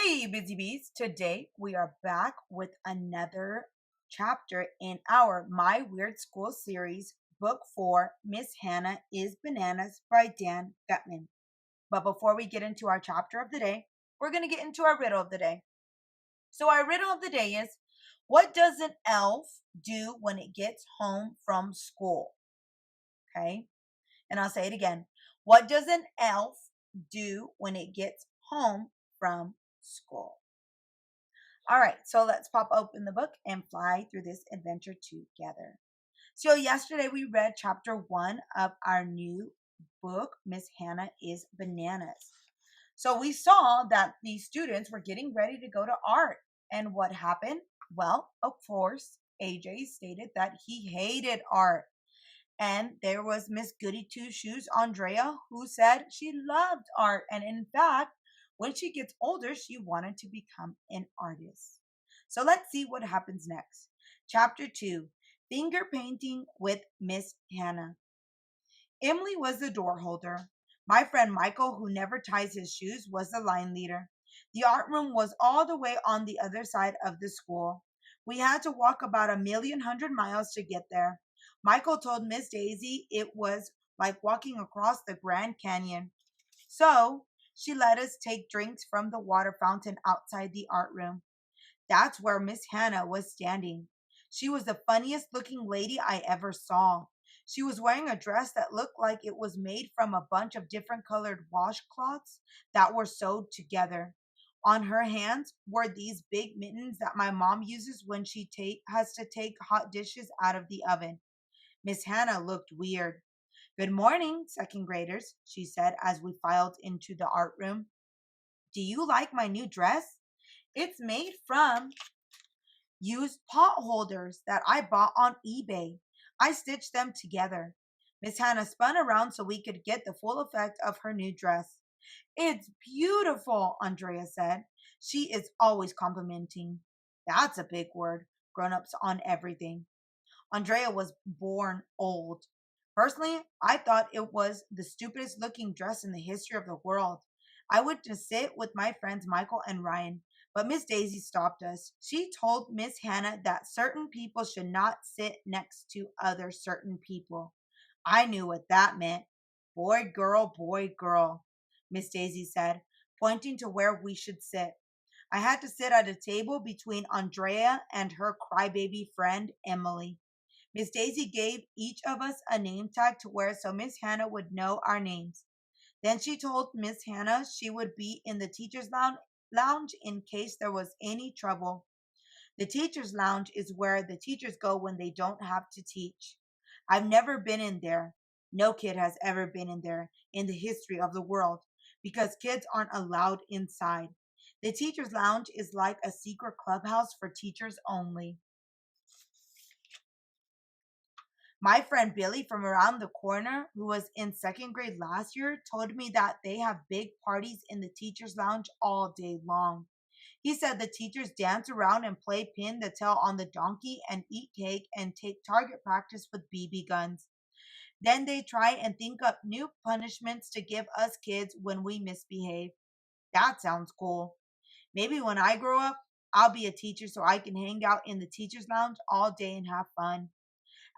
Hey, busy bees. Today we are back with another chapter in our My Weird School series, Book 4, Miss Hannah is Bananas by Dan Gutman. But before we get into our chapter of the day, we're going to get into our riddle of the day. So, our riddle of the day is, what does an elf do when it gets home from school? Okay. And I'll say it again. What does an elf do when it gets home from school? All right, so let's pop open the book and fly through this adventure together. So, yesterday we read chapter 1 of our new book, Miss Hannah is Bananas. So, we saw that the students were getting ready to go to art. And what happened? Well, of course, AJ stated that he hated art. And there was Miss Goody Two Shoes, Andrea, who said she loved art. And in fact, when she gets older, she wanted to become an artist. So let's see what happens next. Chapter 2, Finger Painting with Miss Hannah. Emily was the door holder. My friend Michael, who never ties his shoes, was the line leader. The art room was all the way on the other side of the school. We had to walk about 1,100,000 miles to get there. Michael told Miss Daisy it was like walking across the Grand Canyon. So she let us take drinks from the water fountain outside the art room. That's where Miss Hannah was standing. She was the funniest looking lady I ever saw. She was wearing a dress that looked like it was made from a bunch of different colored washcloths that were sewed together. On her hands were these big mittens that my mom uses when she has to take hot dishes out of the oven. Miss Hannah looked weird. Good morning, second graders, she said as we filed into the art room. Do you like my new dress? It's made from used pot holders that I bought on eBay. I stitched them together. Miss Hannah spun around so we could get the full effect of her new dress. It's beautiful, Andrea said. She is always complimenting. That's a big word. Grown-ups on everything. Andrea was born old. Personally, I thought it was the stupidest looking dress in the history of the world. I went to sit with my friends Michael and Ryan, but Miss Daisy stopped us. She told Miss Hannah that certain people should not sit next to other certain people. I knew what that meant. Boy, girl, Miss Daisy said, pointing to where we should sit. I had to sit at a table between Andrea and her crybaby friend Emily. Miss Daisy gave each of us a name tag to wear so Miss Hannah would know our names. Then she told Miss Hannah she would be in the teacher's lounge in case there was any trouble. The teacher's lounge is where the teachers go when they don't have to teach. I've never been in there. No kid has ever been in there in the history of the world because kids aren't allowed inside. The teacher's lounge is like a secret clubhouse for teachers only. My friend Billy from around the corner, who was in second grade last year, told me that they have big parties in the teacher's lounge all day long. He said the teachers dance around and play pin the tail on the donkey and eat cake and take target practice with BB guns. Then they try and think up new punishments to give us kids when we misbehave. That sounds cool. Maybe when I grow up, I'll be a teacher so I can hang out in the teacher's lounge all day and have fun.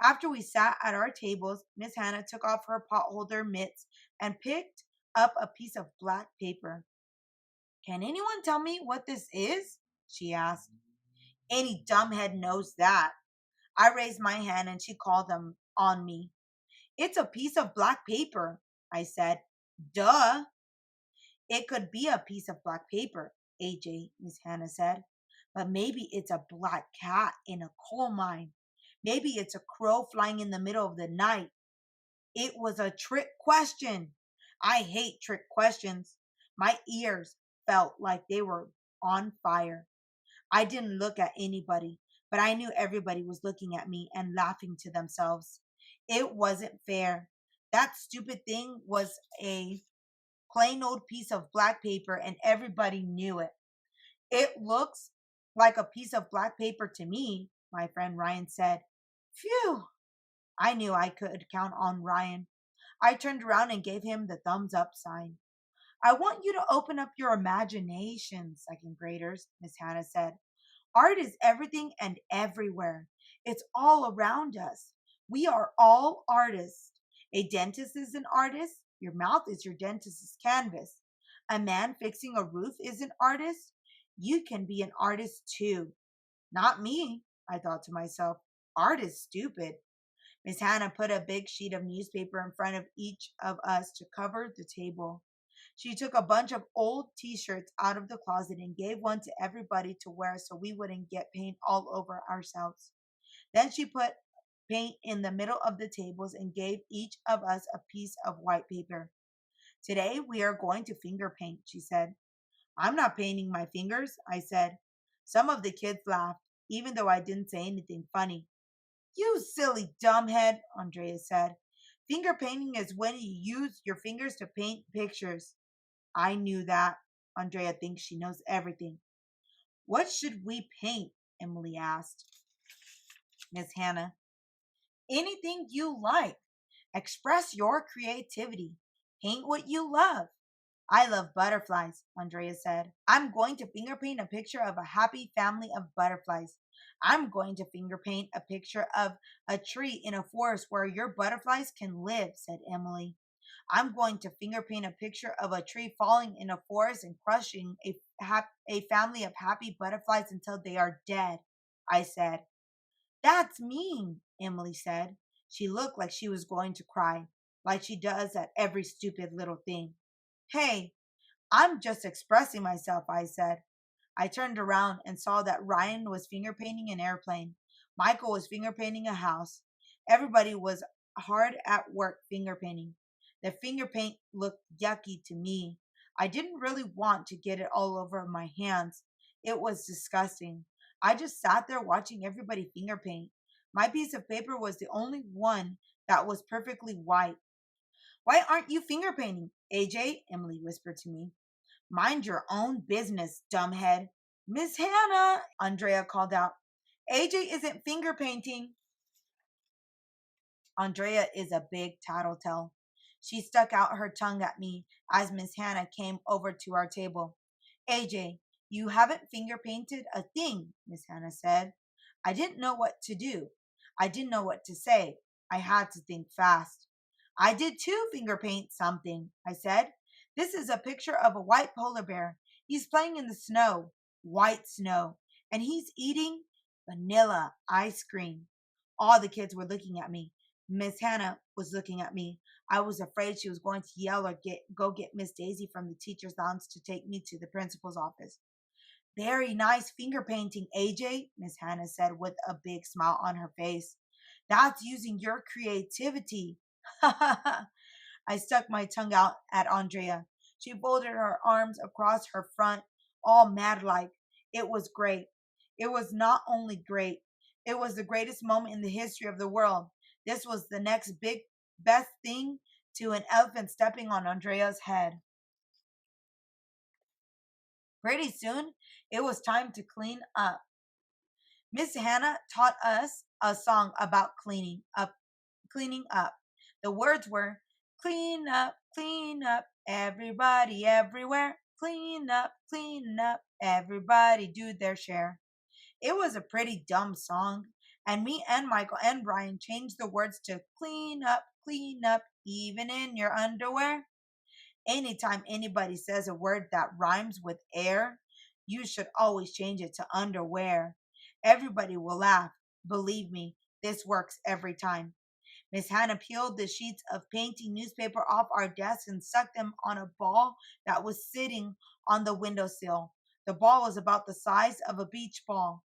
After we sat at our tables, Miss Hannah took off her potholder mitts and picked up a piece of black paper. Can anyone tell me what this is? She asked. Any dumbhead knows that. I raised my hand and she called them on me. It's a piece of black paper, I said. Duh. It could be a piece of black paper, AJ, Miss Hannah said. But maybe it's a black cat in a coal mine. Maybe it's a crow flying in the middle of the night. It was a trick question. I hate trick questions. My ears felt like they were on fire. I didn't look at anybody, but I knew everybody was looking at me and laughing to themselves. It wasn't fair. That stupid thing was a plain old piece of black paper and everybody knew it. It looks like a piece of black paper to me, my friend Ryan said. Phew! I knew I could count on Ryan. I turned around and gave him the thumbs up sign. I want you to open up your imagination, second graders, Miss Hannah said. Art is everything and everywhere. It's all around us. We are all artists. A dentist is an artist. Your mouth is your dentist's canvas. A man fixing a roof is an artist. You can be an artist too. Not me, I thought to myself. Art is stupid. Miss Hannah put a big sheet of newspaper in front of each of us to cover the table. She took a bunch of old t shirts out of the closet and gave one to everybody to wear so we wouldn't get paint all over ourselves. Then she put paint in the middle of the tables and gave each of us a piece of white paper. Today we are going to finger paint, she said. I'm not painting my fingers, I said. Some of the kids laughed, even though I didn't say anything funny. You silly dumbhead, Andrea said. Finger painting is when you use your fingers to paint pictures. I knew that. Andrea thinks she knows everything. What should we paint? Emily asked. Miss Hannah. Anything you like. Express your creativity. Paint what you love. I love butterflies, Andrea said. I'm going to finger paint a picture of a happy family of butterflies. I'm going to finger paint a picture of a tree in a forest where your butterflies can live, said Emily. I'm going to finger paint a picture of a tree falling in a forest and crushing a family of happy butterflies until they are dead, I said. That's mean, Emily said. She looked like she was going to cry, like she does at every stupid little thing. Hey, I'm just expressing myself, I said. I turned around and saw that Ryan was finger painting an airplane. Michael was finger painting a house. Everybody was hard at work finger painting. The finger paint looked yucky to me. I didn't really want to get it all over my hands. It was disgusting. I just sat there watching everybody finger paint. My piece of paper was the only one that was perfectly white. Why aren't you finger painting, AJ? Emily whispered to me. Mind your own business, dumbhead. Miss Hannah, Andrea called out. AJ isn't finger painting. Andrea is a big tattletale. She stuck out her tongue at me as Miss Hannah came over to our table. AJ, you haven't finger painted a thing, Miss Hannah said. I didn't know what to do. I didn't know what to say. I had to think fast. I did too finger paint something, I said. This is a picture of a white polar bear. He's playing in the snow, white snow, and he's eating vanilla ice cream. All the kids were looking at me. Miss Hannah was looking at me. I was afraid she was going to yell or go get Miss Daisy from the teacher's lounge to take me to the principal's office. Very nice finger painting, AJ, Miss Hannah said with a big smile on her face. That's using your creativity. I stuck my tongue out at Andrea. She folded her arms across her front, all mad like. It was great. It was not only great, it was the greatest moment in the history of the world. This was the next big, best thing to an elephant stepping on Andrea's head. Pretty soon, it was time to clean up. Miss Hannah taught us a song about cleaning up. The words were clean up, everybody everywhere. Clean up, everybody do their share. It was a pretty dumb song, and me and Michael and Brian changed the words to clean up, even in your underwear. Anytime anybody says a word that rhymes with air, you should always change it to underwear. Everybody will laugh. Believe me, this works every time. Miss Hannah peeled the sheets of painting newspaper off our desk and stuck them on a ball that was sitting on the windowsill. The ball was about the size of a beach ball.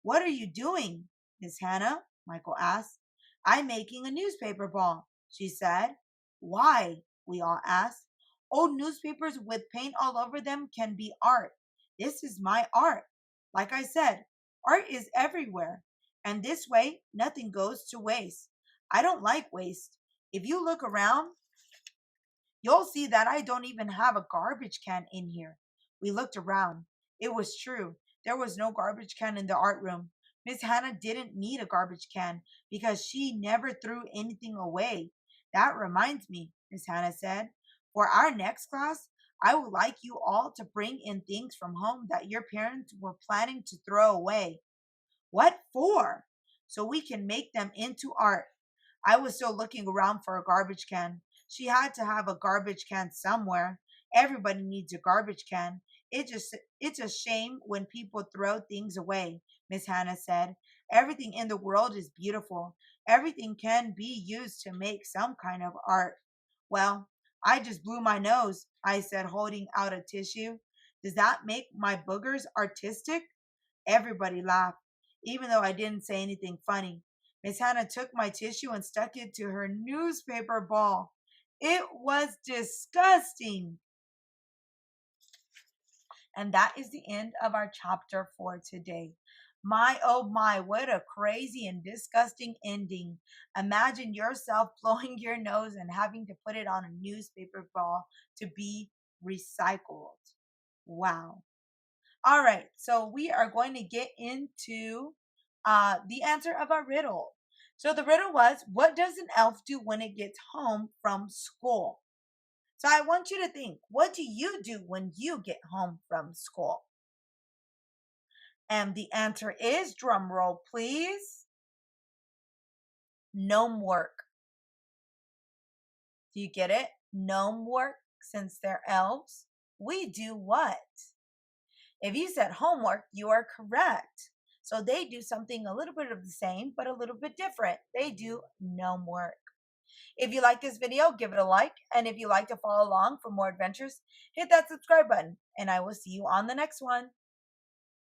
What are you doing, Miss Hannah? Michael asked. I'm making a newspaper ball, she said. Why? We all asked. Old newspapers with paint all over them can be art. This is my art. Like I said, art is everywhere. And this way, nothing goes to waste. I don't like waste. If you look around, you'll see that I don't even have a garbage can in here. We looked around. It was true. There was no garbage can in the art room. Miss Hannah didn't need a garbage can because she never threw anything away. That reminds me, Miss Hannah said. For our next class, I would like you all to bring in things from home that your parents were planning to throw away. What for? So we can make them into art. I was still looking around for a garbage can. She had to have a garbage can somewhere. Everybody needs a garbage can. It's a shame when people throw things away, Miss Hannah said. Everything in the world is beautiful. Everything can be used to make some kind of art. Well, I just blew my nose, I said, holding out a tissue. Does that make my boogers artistic? Everybody laughed, even though I didn't say anything funny. Miss Hannah took my tissue and stuck it to her newspaper ball. It was disgusting. And that is the end of our chapter for today. My oh my, what a crazy and disgusting ending. Imagine yourself blowing your nose and having to put it on a newspaper ball to be recycled. Wow. All right, so we are going to get into the answer of our riddle. So the riddle was, what does an elf do when it gets home from school? So I want you to think, what do you do when you get home from school? And the answer is, drum roll please, gnome work. Do you get it? Gnome work, since they're elves. We do what? If you said homework, you are correct. So they do something a little bit of the same, but a little bit different. They do gnome work. If you like this video, give it a like. And if you like to follow along for more adventures, hit that subscribe button. And I will see you on the next one.